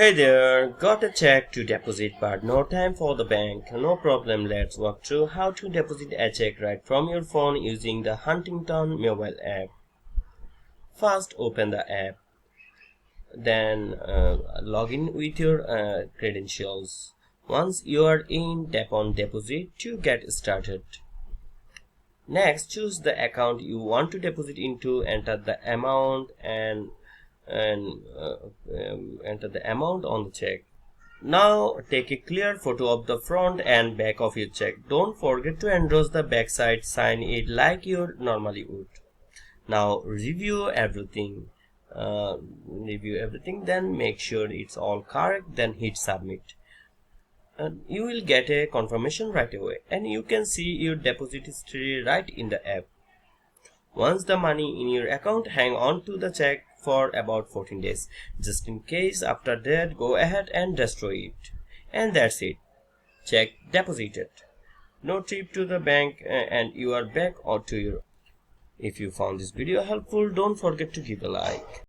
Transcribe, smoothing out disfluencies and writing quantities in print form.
Hey there, got a check to deposit but no time for the bank. No problem, let's walk through how to deposit a check right from your phone using the Huntington mobile app. First, open the app, then log in with your credentials. Once you are in, tap on deposit to get started. Next, choose the account you want to deposit into, enter the amount and enter the amount on the check. Now take a clear photo of the front and back of your check. Don't forget to endoss the back side, sign it like you normally would. Now review everything. Then make sure it's all correct, then hit submit. And you will get a confirmation right away, and you can see your deposit history right in the app. Once the money in your account, hang on to the check for about 14 days. Just in case, after that, go ahead and destroy it. And that's it. Check deposited. No trip to the bank and you are back or to your. If you found this video helpful, don't forget to give a like.